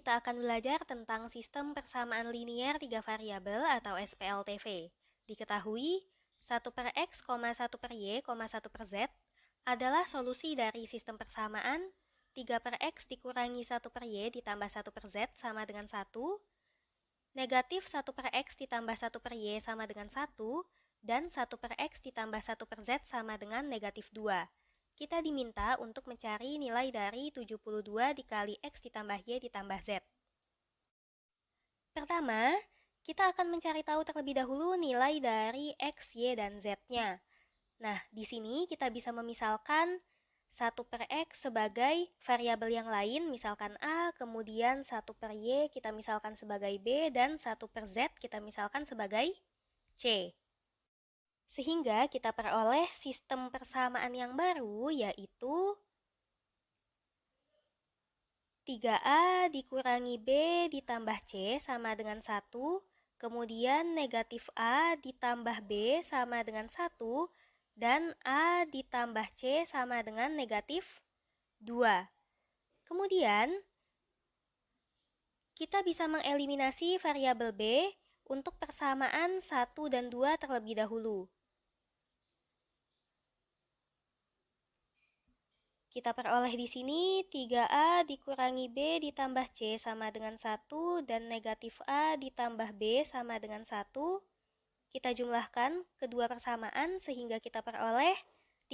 kita akan belajar tentang sistem persamaan linear 3 variabel atau SPLTV. Diketahui, 1 per X, 1 per Y, 1 per Z adalah solusi dari sistem persamaan 3 per X dikurangi 1 per Y ditambah 1 per Z sama dengan 1, negatif 1 per X ditambah 1 per Y sama dengan 1, dan 1 per X ditambah 1 per Z sama dengan negatif 2. Kita diminta untuk mencari nilai dari 72 dikali X ditambah Y ditambah Z. Pertama, kita akan mencari tahu terlebih dahulu nilai dari X, Y, dan Z-nya. Nah, di sini kita bisa memisalkan 1 per X sebagai variabel yang lain, misalkan A, kemudian 1 per Y kita misalkan sebagai B, dan 1 per Z kita misalkan sebagai C. Sehingga kita peroleh sistem persamaan yang baru, yaitu 3A dikurangi B ditambah C sama dengan 1, kemudian negatif A ditambah B sama dengan 1, dan A ditambah C sama dengan negatif 2. Kemudian, kita bisa mengeliminasi variabel B untuk persamaan 1 dan 2 terlebih dahulu. Kita peroleh di sini 3A dikurangi B ditambah C sama dengan 1 dan negatif A ditambah B sama dengan 1. Kita jumlahkan kedua persamaan sehingga kita peroleh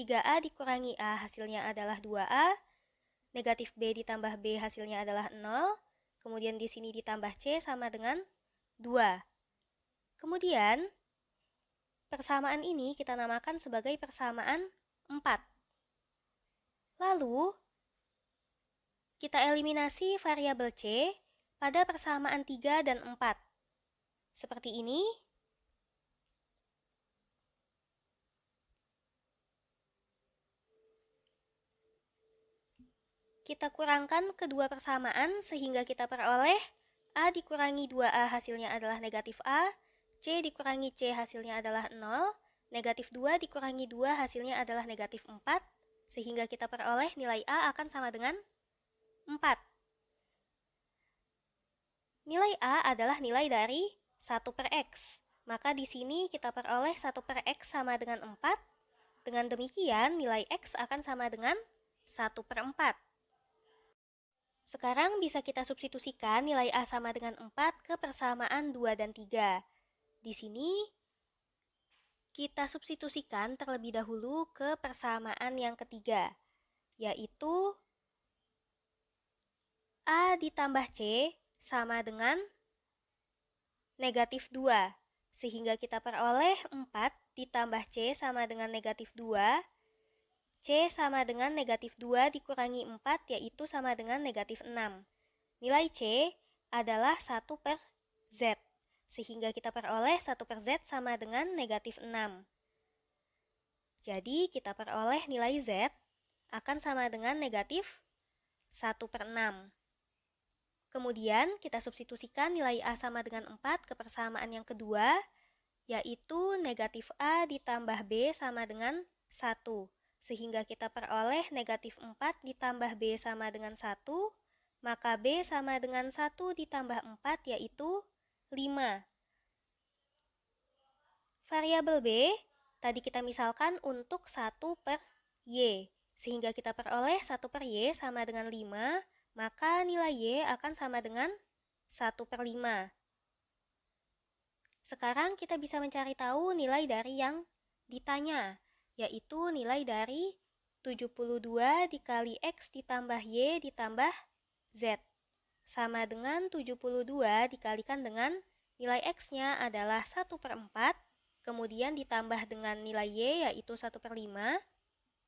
3A dikurangi A hasilnya adalah 2A, negatif B ditambah B hasilnya adalah 0, kemudian di sini ditambah C sama dengan 2. Kemudian, persamaan ini kita namakan sebagai persamaan 4. Lalu, kita eliminasi variabel C pada persamaan 3 dan 4. Seperti ini. Kita kurangkan kedua persamaan sehingga kita peroleh A dikurangi 2A hasilnya adalah negatif A, C dikurangi C hasilnya adalah 0, negatif 2 dikurangi 2 hasilnya adalah negatif 4, sehingga kita peroleh nilai A akan sama dengan 4. Nilai A adalah nilai dari 1 per X. Maka di sini kita peroleh 1 per X sama dengan 4. Dengan demikian, nilai X akan sama dengan 1 per 4. Sekarang bisa kita substitusikan nilai A sama dengan 4 ke persamaan 2 dan 3. Di sini, kita substitusikan terlebih dahulu ke persamaan yang ketiga, yaitu A ditambah C sama dengan negatif 2, sehingga kita peroleh 4 ditambah C sama dengan negatif 2, C sama dengan negatif 2 dikurangi 4 yaitu sama dengan negatif 6. Nilai C adalah 1 per Z, sehingga kita peroleh 1 per Z sama dengan negatif 6. Jadi kita peroleh nilai Z akan sama dengan negatif 1 per 6. Kemudian kita substitusikan nilai A sama dengan 4 ke persamaan yang kedua, yaitu negatif A ditambah B sama dengan 1. Sehingga kita peroleh negatif 4 ditambah B sama dengan 1, maka B sama dengan 1 ditambah 4 yaitu 5. Variabel B tadi kita misalkan untuk 1 per Y, sehingga kita peroleh 1 per Y sama dengan 5, maka nilai Y akan sama dengan 1 per 5. Sekarang kita bisa mencari tahu nilai dari yang ditanya, yaitu nilai dari 72 dikali X ditambah Y ditambah Z. Sama dengan 72 dikalikan dengan nilai X-nya adalah 1 per 4, kemudian ditambah dengan nilai Y yaitu 1 per 5,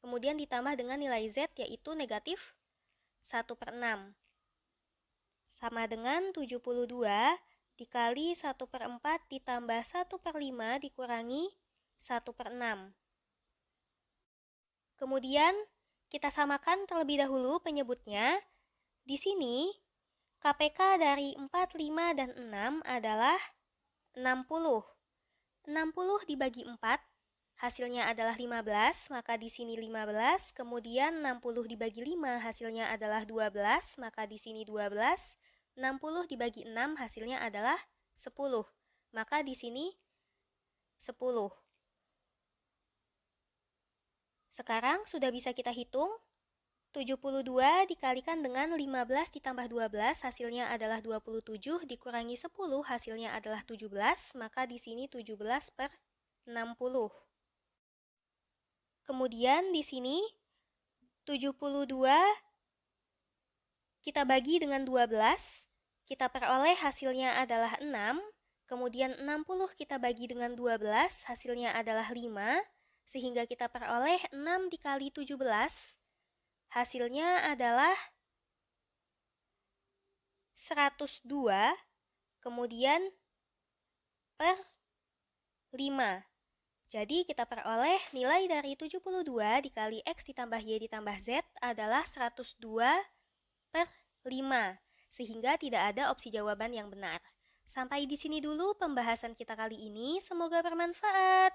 kemudian ditambah dengan nilai Z yaitu negatif 1 per 6. Sama dengan 72 dikali 1 per 4 ditambah 1 per 5 dikurangi 1 per 6. Kemudian kita samakan terlebih dahulu penyebutnya. Di sini KPK dari 4, 5, dan 6 adalah 60. 60 dibagi 4 hasilnya adalah 15, maka di sini 15, kemudian 60 dibagi 5 hasilnya adalah 12, maka di sini 12, 60 dibagi 6 hasilnya adalah 10. Maka di sini 10. Sekarang sudah bisa kita hitung. 72 dikalikan dengan 15 ditambah 12 hasilnya adalah 27, dikurangi 10 hasilnya adalah 17, maka di sini 17 per 60. Kemudian di sini 72 kita bagi dengan 12, kita peroleh hasilnya adalah 6, kemudian 60 kita bagi dengan 12, hasilnya adalah 5, sehingga kita peroleh 6 dikali 17, hasilnya adalah 102, kemudian per 5. Jadi kita peroleh nilai dari 72 dikali X ditambah Y ditambah Z adalah 102 per 5, sehingga tidak ada opsi jawaban yang benar. Sampai di sini dulu pembahasan kita kali ini, semoga bermanfaat.